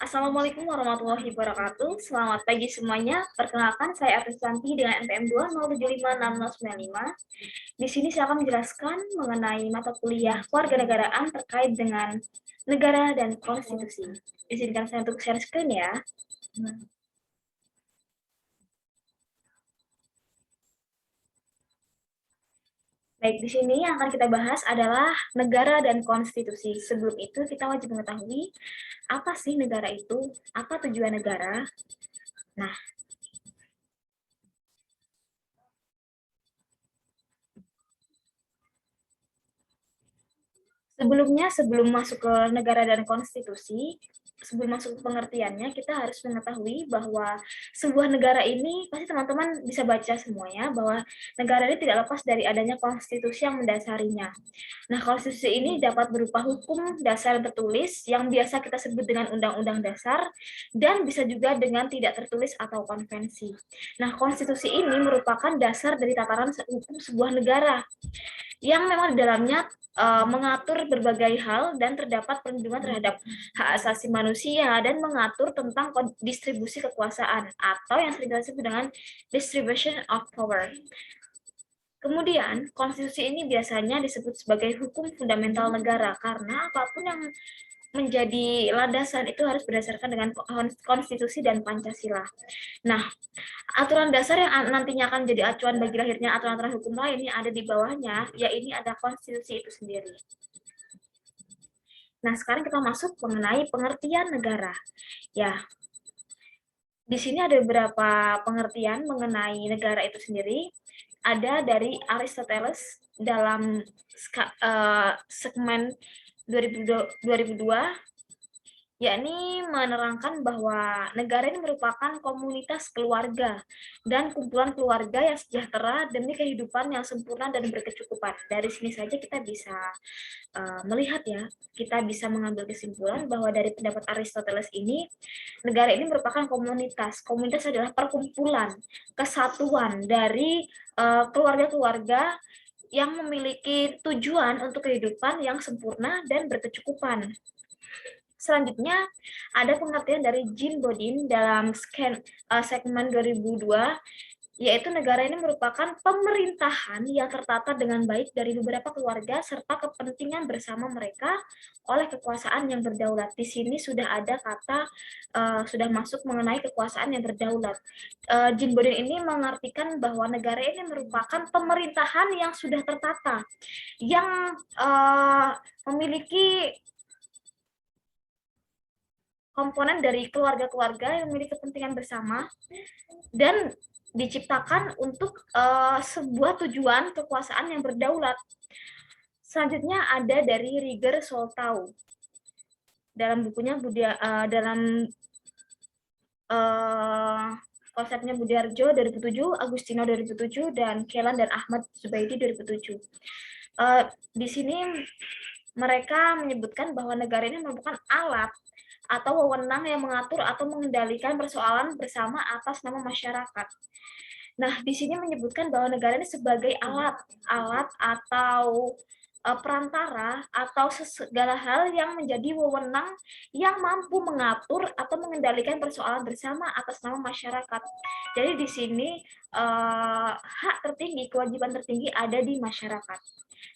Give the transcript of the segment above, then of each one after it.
Assalamualaikum warahmatullahi wabarakatuh. Selamat pagi semuanya. Perkenalkan, saya Artis Santi dengan NPM 2075695. Di sini saya akan menjelaskan mengenai mata kuliah kewarganegaraan terkait dengan negara dan konstitusi. Izinkan saya untuk share screen ya. Baik, di sini yang akan kita bahas adalah negara dan konstitusi. Sebelum itu, kita wajib mengetahui apa sih negara itu, apa tujuan negara. Nah, sebelumnya, sebelum masuk ke negara dan konstitusi, sebelum masuk ke pengertiannya, kita harus mengetahui bahwa sebuah negara ini, pasti teman-teman bisa baca semuanya, bahwa negara ini tidak lepas dari adanya konstitusi yang mendasarinya. Nah, konstitusi ini dapat berupa hukum dasar yang tertulis, yang biasa kita sebut dengan undang-undang dasar, dan bisa juga dengan tidak tertulis atau konvensi. Nah, konstitusi ini merupakan dasar dari tataran hukum sebuah negara, yang memang di dalamnya mengatur berbagai hal dan terdapat perlindungan terhadap hak asasi manusia dan mengatur tentang distribusi kekuasaan atau yang sering disebut dengan distribution of power. Kemudian, konstitusi ini biasanya disebut sebagai hukum fundamental negara karena apapun yang menjadi landasan itu harus berdasarkan dengan konstitusi dan Pancasila. Nah, aturan dasar yang nantinya akan jadi acuan bagi lahirnya aturan-aturan hukum lain yang ada di bawahnya, ya ini ada konstitusi itu sendiri. Nah, sekarang kita masuk mengenai pengertian negara. Ya, di sini ada beberapa pengertian mengenai negara itu sendiri. Ada dari Aristoteles dalam segmen 2002, yakni menerangkan bahwa negara ini merupakan komunitas keluarga dan kumpulan keluarga yang sejahtera demi kehidupan yang sempurna dan berkecukupan. Dari sini saja kita bisa melihat ya, kita bisa mengambil kesimpulan bahwa dari pendapat Aristoteles ini, negara ini merupakan komunitas. Komunitas adalah perkumpulan, kesatuan dari keluarga-keluarga yang memiliki tujuan untuk kehidupan yang sempurna dan berkecukupan. Selanjutnya, ada pengertian dari Jean Bodin dalam segmen 2002, yaitu negara ini merupakan pemerintahan yang tertata dengan baik dari beberapa keluarga serta kepentingan bersama mereka oleh kekuasaan yang berdaulat. Di sini sudah ada kata, sudah masuk mengenai kekuasaan yang berdaulat. Jean Bodin ini mengartikan bahwa negara ini merupakan pemerintahan yang sudah tertata, yang memiliki komponen dari keluarga-keluarga yang memiliki kepentingan bersama dan diciptakan untuk sebuah tujuan kekuasaan yang berdaulat. Selanjutnya ada dari Rieger Soltau dalam bukunya dalam konsepnya Budiarjo 2007, Agustino 2007, dan Kelan dan Ahmad Zubaidi 2007. Di sini mereka menyebutkan bahwa negara ini merupakan alat atau wewenang yang mengatur atau mengendalikan persoalan bersama atas nama masyarakat. Nah, di sini menyebutkan bahwa negara ini sebagai alat atau perantara atau segala hal yang menjadi wewenang yang mampu mengatur atau mengendalikan persoalan bersama atas nama masyarakat. Jadi di sini hak tertinggi, kewajiban tertinggi ada di masyarakat.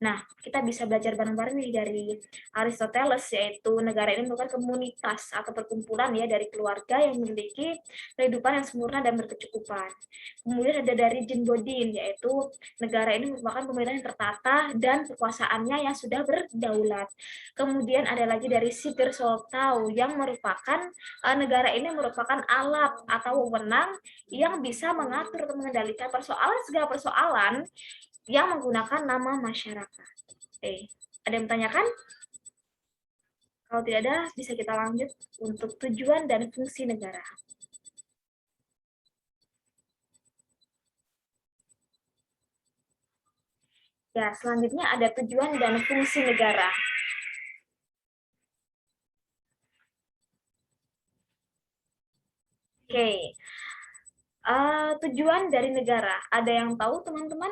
Nah, kita bisa belajar bareng-bareng nih dari Aristoteles, yaitu negara ini merupakan komunitas atau perkumpulan ya dari keluarga yang memiliki kehidupan yang sempurna dan berkecukupan. Kemudian ada dari Jean Bodin, yaitu negara ini merupakan pemerintahan yang tertata dan kekuasaannya yang sudah berdaulat. Kemudian ada lagi dari Sigurd Soltau yang merupakan negara ini merupakan alat atau wewenang yang bisa mengatur atau mengendalikan segala persoalan yang menggunakan nama masyarakat. Ada yang bertanyakan? Kalau tidak ada, bisa kita lanjut untuk tujuan dan fungsi negara. Ya, selanjutnya ada tujuan dan fungsi negara. Oke, tujuan dari negara. Ada yang tahu teman-teman?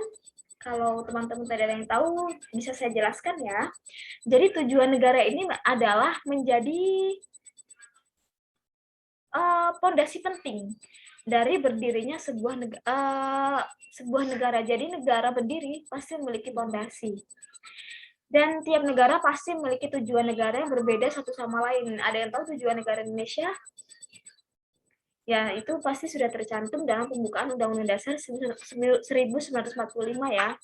Kalau teman-teman tidak ada yang tahu, bisa saya jelaskan ya. Jadi tujuan negara ini adalah menjadi pondasi penting dari berdirinya sebuah negara. Jadi negara berdiri pasti memiliki pondasi. Dan tiap negara pasti memiliki tujuan negara yang berbeda satu sama lain. Ada yang tahu tujuan negara Indonesia? Ya, itu pasti sudah tercantum dalam pembukaan Undang-Undang Dasar 1945 ya.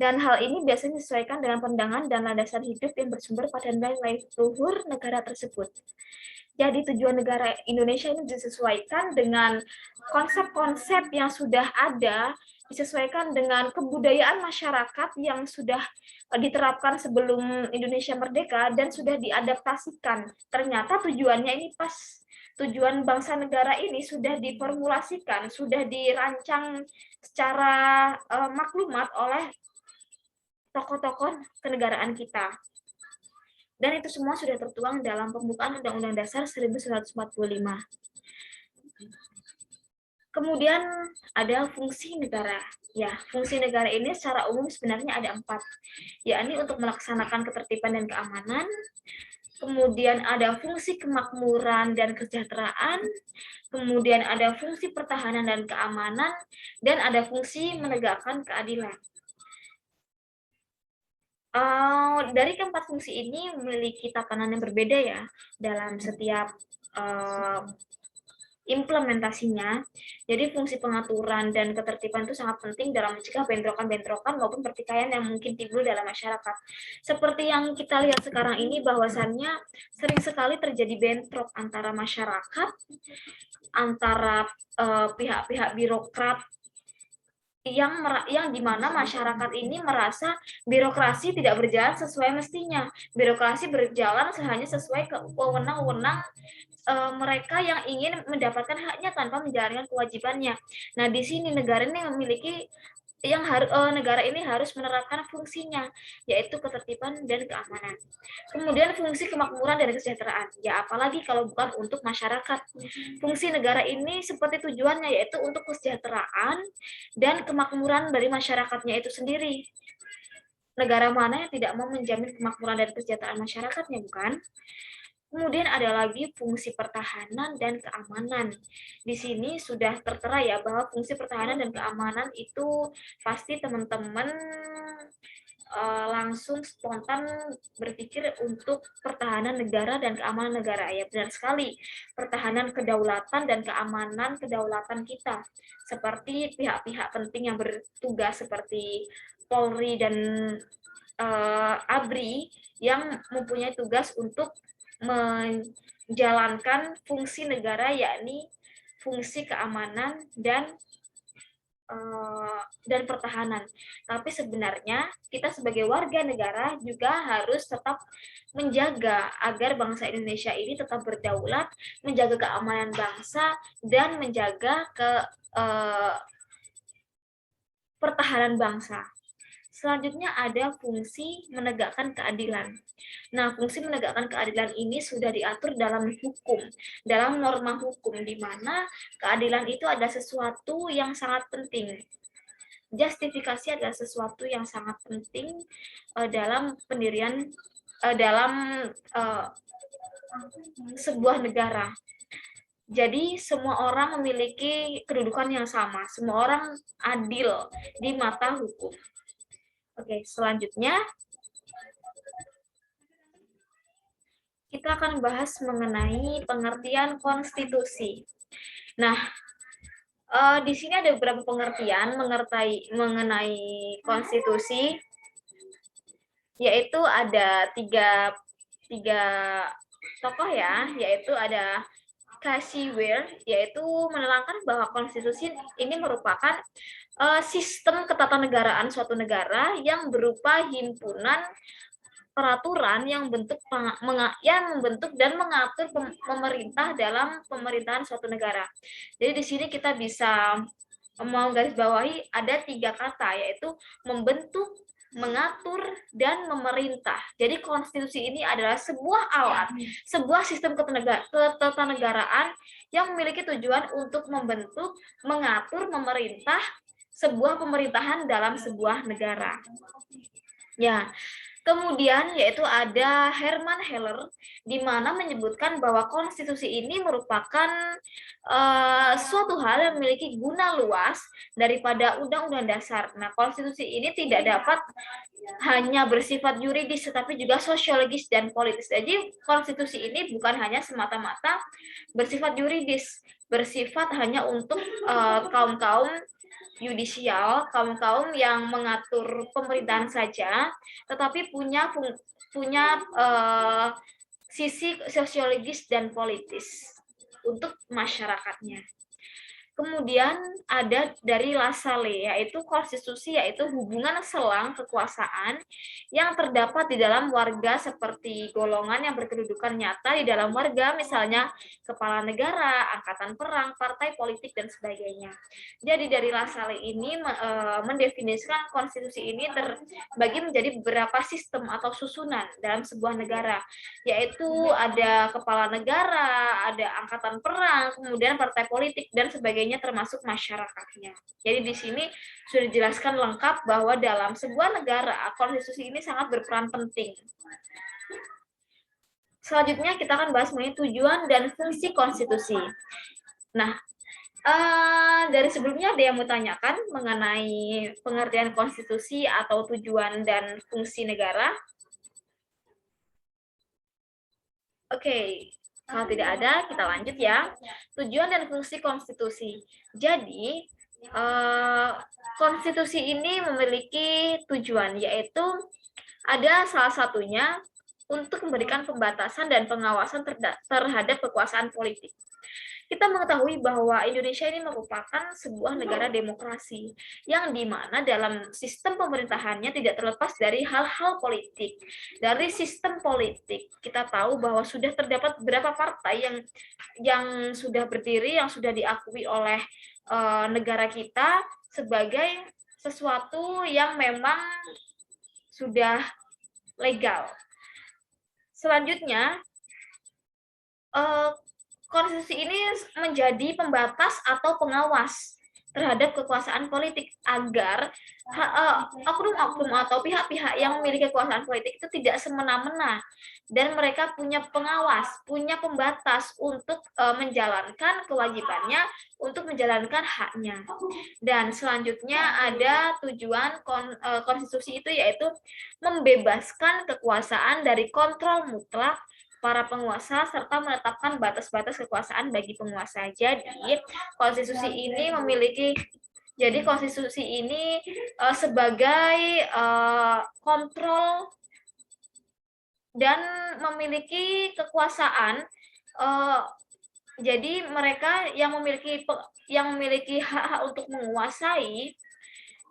Dan hal ini biasanya disesuaikan dengan pandangan dan landasan hidup yang bersumber pada nilai luhur negara tersebut. Jadi tujuan negara Indonesia ini disesuaikan dengan konsep-konsep yang sudah ada, disesuaikan dengan kebudayaan masyarakat yang sudah diterapkan sebelum Indonesia merdeka dan sudah diadaptasikan. Ternyata tujuannya ini pas, tujuan bangsa negara ini sudah diformulasikan, sudah dirancang secara maklumat oleh tokoh-tokoh kenegaraan kita. Dan itu semua sudah tertuang dalam pembukaan Undang-Undang Dasar 1945. Kemudian ada fungsi negara. Ya, fungsi negara ini secara umum sebenarnya ada 4, yakni untuk melaksanakan ketertiban dan keamanan, kemudian ada fungsi kemakmuran dan kesejahteraan, kemudian ada fungsi pertahanan dan keamanan, dan ada fungsi menegakkan keadilan. Dari keempat fungsi ini memiliki tatanan yang berbeda ya dalam setiap implementasinya. Jadi fungsi pengaturan dan ketertiban itu sangat penting dalam mencegah bentrokan-bentrokan maupun pertikaian yang mungkin timbul dalam masyarakat. Seperti yang kita lihat sekarang ini, bahwasannya sering sekali terjadi bentrok antara masyarakat, antara pihak-pihak birokrat yang dimana masyarakat ini merasa birokrasi tidak berjalan sesuai mestinya. Birokrasi berjalan hanya sesuai wewenang-wewenang mereka yang ingin mendapatkan haknya tanpa menjalankan kewajibannya. Nah, di sini negara ini memiliki negara ini harus menerapkan fungsinya, yaitu ketertiban dan keamanan. Kemudian fungsi kemakmuran dan kesejahteraan. Ya, apalagi kalau bukan untuk masyarakat. Fungsi negara ini seperti tujuannya, yaitu untuk kesejahteraan dan kemakmuran dari masyarakatnya itu sendiri. Negara mana yang tidak mau menjamin kemakmuran dan kesejahteraan masyarakatnya, bukan? Kemudian ada lagi fungsi pertahanan dan keamanan. Di sini sudah tertera ya bahwa fungsi pertahanan dan keamanan itu pasti teman-teman langsung spontan berpikir untuk pertahanan negara dan keamanan negara. Ya, benar sekali. Pertahanan kedaulatan dan keamanan kedaulatan kita. Seperti pihak-pihak penting yang bertugas seperti Polri dan ABRI yang mempunyai tugas untuk menjalankan fungsi negara, yakni fungsi keamanan dan pertahanan. Tapi sebenarnya kita sebagai warga negara juga harus tetap menjaga agar bangsa Indonesia ini tetap berdaulat, menjaga keamanan bangsa, dan menjaga pertahanan bangsa. Selanjutnya ada fungsi menegakkan keadilan. Nah, fungsi menegakkan keadilan ini sudah diatur dalam hukum, dalam norma hukum, di mana keadilan itu adalah sesuatu yang sangat penting. Justifikasi adalah sesuatu yang sangat penting dalam pendirian, dalam sebuah negara. Jadi semua orang memiliki kedudukan yang sama, semua orang adil di mata hukum. Oke, selanjutnya kita akan bahas mengenai pengertian konstitusi. Nah, di sini ada beberapa pengertian mengenai konstitusi, yaitu ada tiga tokoh ya, yaitu ada Casey Weir, yaitu menerangkan bahwa konstitusi ini merupakan sistem ketatanegaraan suatu negara yang berupa himpunan peraturan yang membentuk dan mengatur pemerintah dalam pemerintahan suatu negara. Jadi di sini kita bisa menggarisbawahi ada 3 kata, yaitu membentuk, mengatur, dan memerintah. Jadi konstitusi ini adalah sebuah alat, sebuah sistem ketatanegaraan yang memiliki tujuan untuk membentuk, mengatur, memerintah sebuah pemerintahan dalam sebuah negara. Ya, Kemudian yaitu ada Herman Heller, di mana menyebutkan bahwa konstitusi ini merupakan suatu hal yang memiliki guna luas daripada undang-undang dasar. Nah, konstitusi ini tidak dapat hanya bersifat yuridis, tetapi juga sosiologis dan politis. Jadi konstitusi ini bukan hanya semata-mata bersifat yuridis, bersifat hanya untuk kaum-kaum yudisial, kaum-kaum yang mengatur pemerintahan saja, tetapi punya sisi sosiologis dan politis untuk masyarakatnya. Kemudian ada dari Lassalle, yaitu konstitusi, yaitu hubungan selang kekuasaan yang terdapat di dalam warga seperti golongan yang berkedudukan nyata di dalam warga, misalnya kepala negara, angkatan perang, partai politik, dan sebagainya. Jadi dari Lassalle ini mendefinisikan konstitusi ini terbagi menjadi beberapa sistem atau susunan dalam sebuah negara, yaitu ada kepala negara, ada angkatan perang, kemudian partai politik, dan sebagainya, termasuk masyarakatnya. Jadi di sini sudah dijelaskan lengkap bahwa dalam sebuah negara konstitusi ini sangat berperan penting. Selanjutnya kita akan bahas mengenai tujuan dan fungsi konstitusi. Nah, dari sebelumnya ada yang mau tanyakan mengenai pengertian konstitusi atau tujuan dan fungsi negara? Oke. Kalau tidak ada, kita lanjut ya. Tujuan dan fungsi konstitusi. Jadi, konstitusi ini memiliki tujuan, yaitu ada salah satunya untuk memberikan pembatasan dan pengawasan terhadap kekuasaan politik. Kita mengetahui bahwa Indonesia ini merupakan sebuah negara demokrasi yang dimana dalam sistem pemerintahannya tidak terlepas dari hal-hal politik. Dari sistem politik kita tahu bahwa sudah terdapat beberapa partai yang sudah berdiri, yang sudah diakui oleh negara kita sebagai sesuatu yang memang sudah legal. Selanjutnya, konstitusi ini menjadi pembatas atau pengawas terhadap kekuasaan politik agar oknum-oknum atau pihak-pihak yang memiliki kekuasaan politik itu tidak semena-mena, dan mereka punya pengawas, punya pembatas untuk menjalankan kewajibannya, untuk menjalankan haknya. Dan selanjutnya ada tujuan konstitusi itu, yaitu membebaskan kekuasaan dari kontrol mutlak para penguasa serta menetapkan batas-batas kekuasaan bagi penguasa. Jadi konstitusi ini sebagai kontrol dan memiliki kekuasaan. Jadi mereka yang memiliki hak untuk menguasai,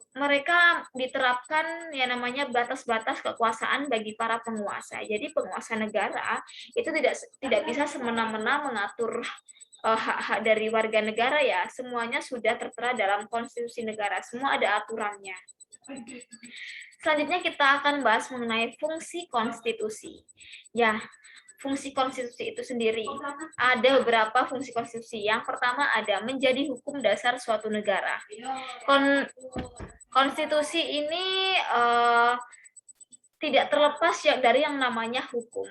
mereka diterapkan yang namanya batas-batas kekuasaan bagi para penguasa. Jadi penguasa negara itu tidak bisa semena-mena mengatur hak-hak dari warga negara ya. Semuanya sudah tertera dalam konstitusi negara, semua ada aturannya. Selanjutnya kita akan bahas mengenai fungsi konstitusi. Ya, fungsi konstitusi itu sendiri. Ada beberapa fungsi konstitusi. Yang pertama ada menjadi hukum dasar suatu negara. Konstitusi ini tidak terlepas dari yang namanya hukum.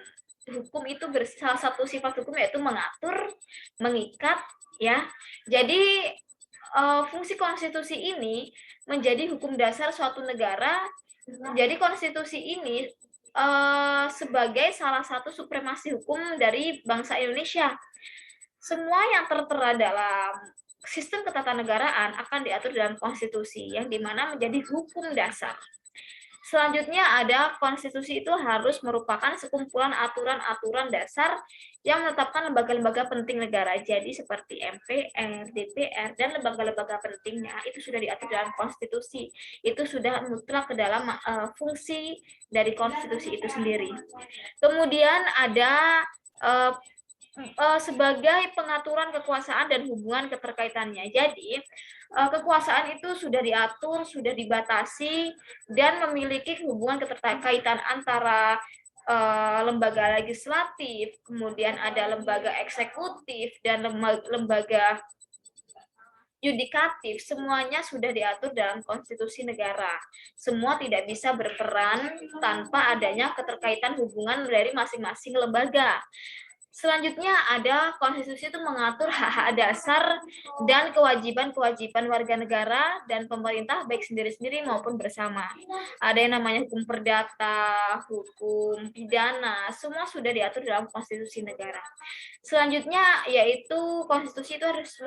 Hukum itu salah satu sifat hukum yaitu mengatur, mengikat, ya. Jadi fungsi konstitusi ini menjadi hukum dasar suatu negara. Jadi konstitusi ini sebagai salah satu supremasi hukum dari bangsa Indonesia. Semua yang tertera dalam sistem ketatanegaraan akan diatur dalam konstitusi, yang dimana menjadi hukum dasar. Selanjutnya ada konstitusi itu harus merupakan sekumpulan aturan-aturan dasar yang menetapkan lembaga-lembaga penting negara. Jadi seperti MPR, DPR, dan lembaga-lembaga pentingnya itu sudah diatur dalam konstitusi. Itu sudah mutlak ke dalam fungsi dari konstitusi itu sendiri. Kemudian ada sebagai pengaturan kekuasaan dan hubungan keterkaitannya. Jadi kekuasaan itu sudah diatur, sudah dibatasi, dan memiliki hubungan keterkaitan antara lembaga legislatif, kemudian ada lembaga eksekutif, dan lembaga yudikatif, semuanya sudah diatur dalam konstitusi negara. Semua tidak bisa berperan tanpa adanya keterkaitan hubungan dari masing-masing lembaga. Selanjutnya ada konstitusi itu mengatur hak-hak dasar dan kewajiban-kewajiban warga negara dan pemerintah baik sendiri-sendiri maupun bersama. Ada yang namanya hukum perdata, hukum pidana, semua sudah diatur dalam konstitusi negara. Selanjutnya yaitu konstitusi itu harus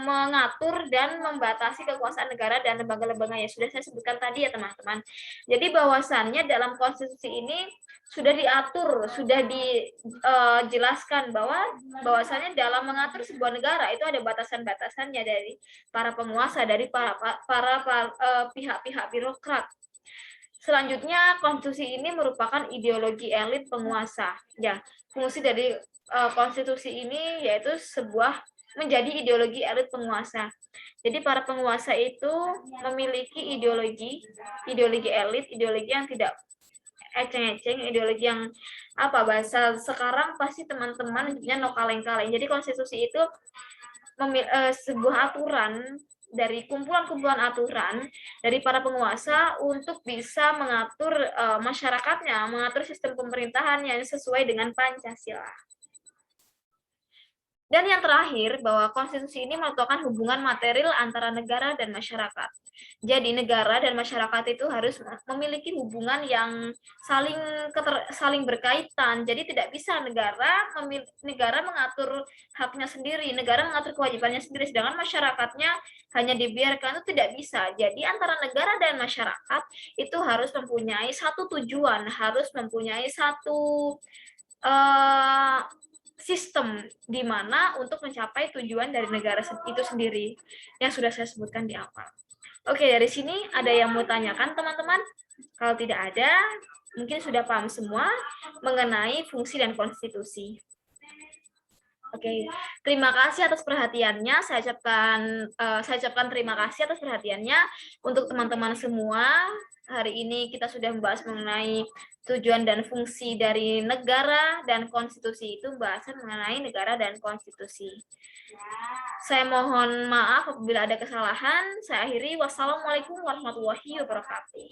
mengatur dan membatasi kekuasaan negara dan lembaga-lembaga yang sudah saya sebutkan tadi ya teman-teman. Jadi bahwasannya dalam konstitusi ini sudah diatur, sudah dijelaskan bahwasannya dalam mengatur sebuah negara itu ada batasan-batasannya dari para penguasa, dari para pihak-pihak birokrat. Selanjutnya, konstitusi ini merupakan ideologi elit penguasa. Ya, fungsi dari konstitusi ini yaitu menjadi ideologi elit penguasa. Jadi para penguasa itu memiliki ideologi elit, ideologi yang tidak eceng-eceng, ideologi yang bahasa sekarang pasti teman-teman hidupnya no kaleng-kaleng. Jadi konstitusi itu sebuah aturan dari kumpulan-kumpulan aturan dari para penguasa untuk bisa mengatur masyarakatnya, mengatur sistem pemerintahan yang sesuai dengan Pancasila. Dan yang terakhir, bahwa konstitusi ini meletakkan hubungan material antara negara dan masyarakat. Jadi negara dan masyarakat itu harus memiliki hubungan yang saling berkaitan. Jadi tidak bisa negara mengatur haknya sendiri, negara mengatur kewajibannya sendiri, sedangkan masyarakatnya hanya dibiarkan, itu tidak bisa. Jadi antara negara dan masyarakat itu harus mempunyai satu tujuan, harus mempunyai satu sistem di mana untuk mencapai tujuan dari negara itu sendiri yang sudah saya sebutkan di awal. Oke, dari sini ada yang mau tanyakan teman-teman? Kalau tidak ada, mungkin sudah paham semua mengenai fungsi dan konstitusi. Oke, terima kasih atas perhatiannya. Saya ucapkan terima kasih atas perhatiannya untuk teman-teman semua. Hari ini kita sudah membahas mengenai tujuan dan fungsi dari negara dan konstitusi, itu bahasan mengenai negara dan konstitusi. Saya mohon maaf apabila ada kesalahan. Saya akhiri. Wassalamualaikum warahmatullahi wabarakatuh.